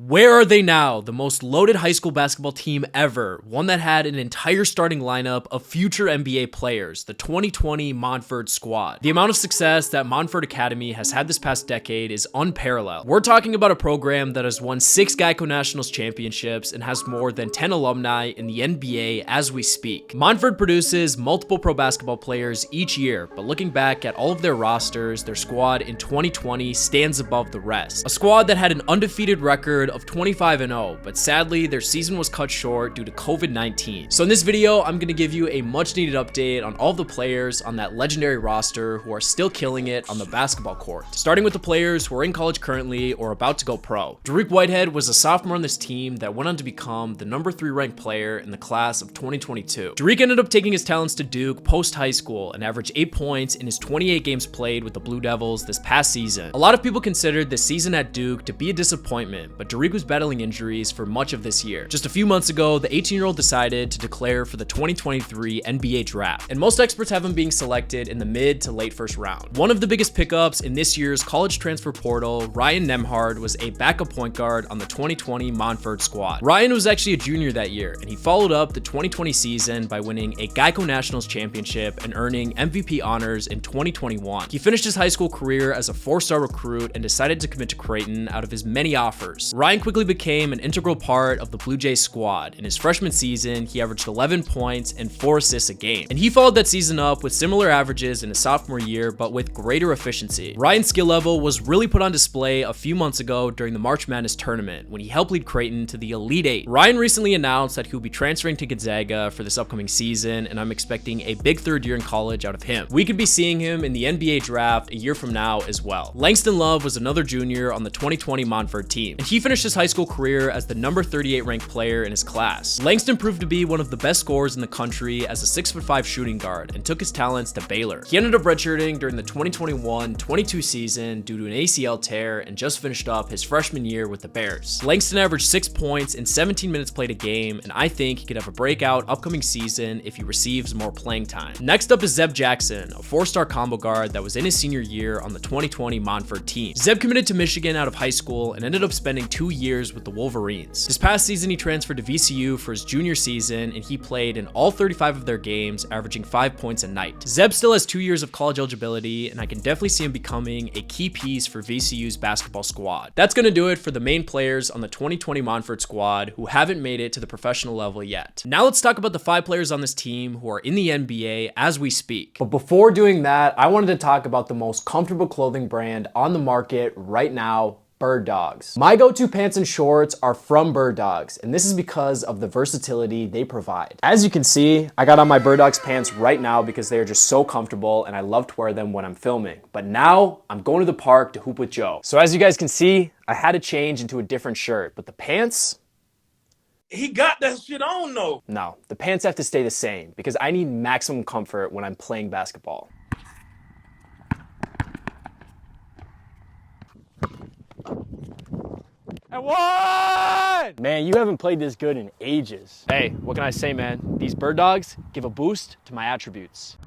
Where are they now? The most loaded high school basketball team ever. One that had an entire starting lineup of future NBA players, the 2020 Montverde squad. The amount of success that Montverde Academy has had this past decade is unparalleled. We're talking about a program that has won 6 Geico Nationals Championships and has more than 10 alumni in the NBA as we speak. Montverde produces multiple pro basketball players each year, but looking back at all of their rosters, their squad in 2020 stands above the rest. A squad that had an undefeated record of 25-0, but sadly their season was cut short due to COVID-19. So in this video, I'm going to give you a much needed update on all the players on that legendary roster who are still killing it on the basketball court. Starting with the players who are in college currently or about to go pro. Dariq Whitehead was a sophomore on this team that went on to become the number 3 ranked player in the class of 2022. Dariq ended up taking his talents to Duke post high school and averaged 8 points in his 28 games played with the Blue Devils this past season. A lot of people considered this season at Duke to be a disappointment, but Dariq was battling injuries for much of this year. Just a few months ago, the 18-year-old decided to declare for the 2023 NBA draft, and most experts have him being selected in the mid to late first round. One of the biggest pickups in this year's college transfer portal, Ryan Nembhard, was a backup point guard on the 2020 Montverde squad. Ryan was actually a junior that year, and he followed up the 2020 season by winning a Geico Nationals Championship and earning MVP honors in 2021. He finished his high school career as a 4-star recruit and decided to commit to Creighton out of his many offers. Ryan quickly became an integral part of the Blue Jays squad. In his freshman season, he averaged 11 points and 4 assists a game, and he followed that season up with similar averages in his sophomore year, but with greater efficiency. Ryan's skill level was really put on display a few months ago during the March Madness tournament when he helped lead Creighton to the Elite 8. Ryan recently announced that he'll be transferring to Gonzaga for this upcoming season, and I'm expecting a big third year in college out of him. We could be seeing him in the NBA draft a year from now as well. Langston Love was another junior on the 2020 Montverde team, and he finished his high school career as the number 38 ranked player in his class. Langston proved to be one of the best scorers in the country as a 6'5" shooting guard and took his talents to Baylor. He ended up redshirting during the 2021-22 season due to an ACL tear and just finished up his freshman year with the Bears. Langston averaged 6 points in 17 minutes played a game, and I think he could have a breakout upcoming season if he receives more playing time. Next up is Zeb Jackson, a 4-star combo guard that was in his senior year on the 2020 Montverde team. Zeb committed to Michigan out of high school and ended up spending 2 years with the Wolverines. This past season, he transferred to VCU for his junior season, and he played in all 35 of their games, averaging 5 points a night. Zeb still has 2 years of college eligibility, and I can definitely see him becoming a key piece for VCU's basketball squad. That's going to do it for the main players on the 2020 Montverde squad who haven't made it to the professional level yet. Now let's talk about the 5 players on this team who are in the NBA as we speak. But before doing that, I wanted to talk about the most comfortable clothing brand on the market right now, Birddogs. My go-to pants and shorts are from Birddogs, and this is because of the versatility they provide. As you can see, I got on my Birddogs pants right now because they are just so comfortable and I love to wear them when I'm filming. But now I'm going to the park to hoop with Joe. So as you guys can see, I had to change into a different shirt, but the pants, he got that shit on though. no, the pants have to stay the same because I need maximum comfort when I'm playing basketball. And one! Man, you haven't played this good in ages. Hey, what can I say, man? These Birddogs give a boost to my attributes.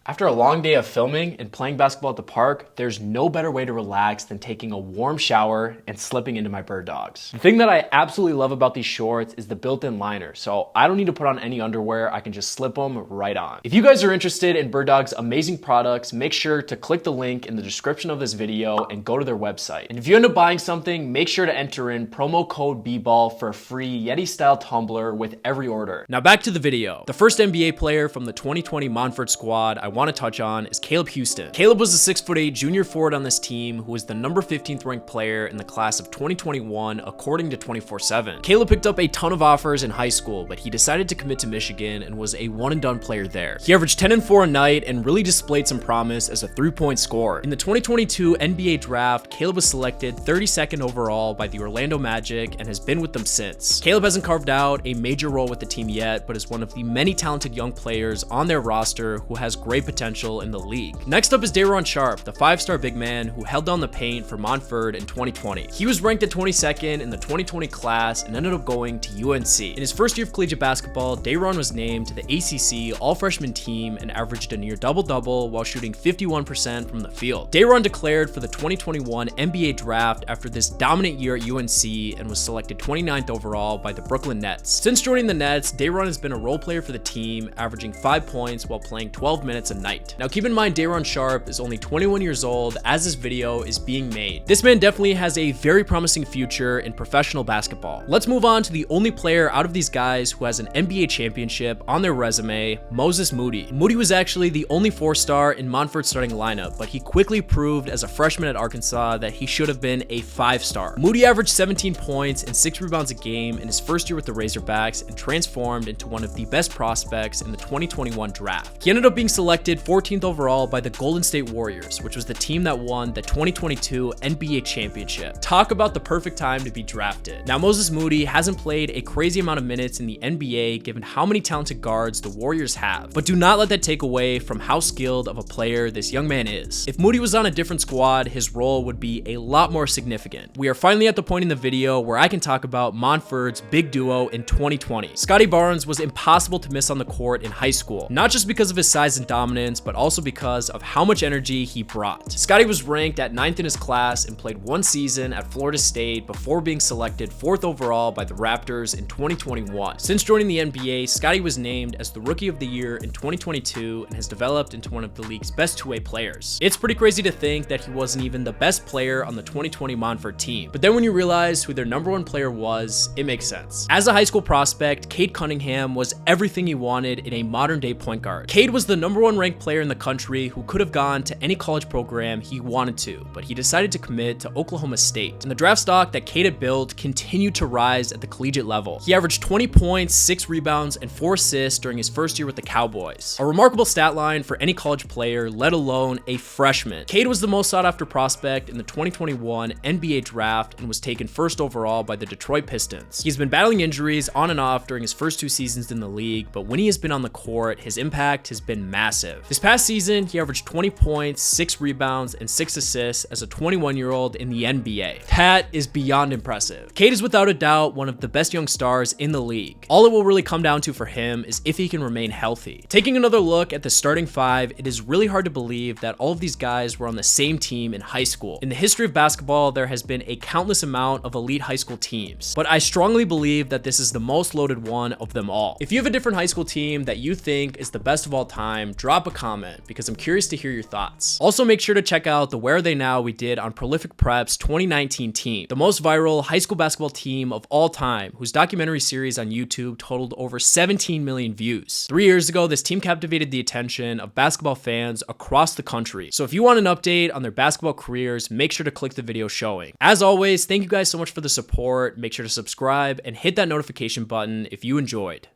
After a long day of filming and playing basketball at the park, there's no better way to relax than taking a warm shower and slipping into my Birddogs. The thing that I absolutely love about these shorts is the built-in liner, so I don't need to put on any underwear, I can just slip them right on. If you guys are interested in Birddogs' amazing products, make sure to click the link in the description of this video and go to their website. And if you end up buying something, make sure to enter in promo code BBall for a free Yeti-style tumbler with every order. Now back to the video. The first NBA player from the 2020 Montverde squad I want to touch on is Caleb Houston. Caleb was a 6'8" junior forward on this team who was the number 15th ranked player in the class of 2021 according to 24/7. Caleb picked up a ton of offers in high school, but he decided to commit to Michigan and was a one-and-done player there. He averaged 10 and 4 a night and really displayed some promise as a 3-point scorer. In the 2022 NBA draft, Caleb was selected 32nd overall by the Orlando Magic and has been with them since. Caleb hasn't carved out a major role with the team yet, but is one of the many talented young players on their roster who has great potential in the league. Next up is Day'Ron Sharpe, the 5-star big man who held down the paint for Montverde in 2020. He was ranked at 22nd in the 2020 class and ended up going to UNC. In his first year of collegiate basketball, Day'Ron was named to the ACC All-Freshman team and averaged a near double-double while shooting 51% from the field. Day'Ron declared for the 2021 NBA draft after this dominant year at UNC and was selected 29th overall by the Brooklyn Nets. Since joining the Nets, Day'Ron has been a role player for the team, averaging 5 points while playing 12 minutes a night. Now keep in mind, Day'Ron Sharpe is only 21 years old as this video is being made. This man definitely has a very promising future in professional basketball. Let's move on to the only player out of these guys who has an NBA championship on their resume, Moses Moody. Moody was actually the only 4-star in Montverde's starting lineup, but he quickly proved as a freshman at Arkansas that he should have been a 5-star. Moody averaged 17 points and 6 rebounds a game in his first year with the Razorbacks and transformed into one of the best prospects in the 2021 draft. He ended up being selected 14th overall by the Golden State Warriors, which was the team that won the 2022 NBA championship. Talk about the perfect time to be drafted. Now, Moses Moody hasn't played a crazy amount of minutes in the NBA given how many talented guards the Warriors have, but do not let that take away from how skilled of a player this young man is. If Moody was on a different squad, his role would be a lot more significant. We are finally at the point in the video where I can talk about Montverde's big duo in 2020. Scotty Barnes was impossible to miss on the court in high school, not just because of his size and dominance, but also because of how much energy he brought. Scotty was ranked at 9th in his class and played 1 season at Florida State before being selected 4th overall by the Raptors in 2021. Since joining the NBA, Scotty was named as the Rookie of the Year in 2022 and has developed into one of the league's best two-way players. It's pretty crazy to think that he wasn't even the best player on the 2020 Montverde team, but then when you realize who their #1 player was, it makes sense. As a high school prospect, Cade Cunningham was everything you wanted in a modern-day point guard. Cade was the #1 ranked player in the country who could have gone to any college program he wanted to, but he decided to commit to Oklahoma State. And the draft stock that Cade had built continued to rise at the collegiate level. He averaged 20 points, 6 rebounds, and 4 assists during his first year with the Cowboys. A remarkable stat line for any college player, let alone a freshman. Cade was the most sought-after prospect in the 2021 NBA draft and was taken 1st overall by the Detroit Pistons. He's been battling injuries on and off during his first 2 seasons in the league, but when he has been on the court, his impact has been massive. This past season, he averaged 20 points, 6 rebounds, and 6 assists as a 21-year-old in the NBA. That is beyond impressive. Cade is without a doubt one of the best young stars in the league. All it will really come down to for him is if he can remain healthy. Taking another look at the starting 5, it is really hard to believe that all of these guys were on the same team in high school. In the history of basketball, there has been a countless amount of elite high school teams, but I strongly believe that this is the most loaded one of them all. If you have a different high school team that you think is the best of all time, drop a comment because I'm curious to hear your thoughts. Also, make sure to check out the Where Are They Now we did on Prolific Prep's 2019 team, the most viral high school basketball team of all time, whose documentary series on YouTube totaled over 17 million views. 3 years ago, this team captivated the attention of basketball fans across the country. So if you want an update on their basketball careers, make sure to click the video showing. As always, thank you guys so much for the support. Make sure to subscribe and hit that notification button if you enjoyed.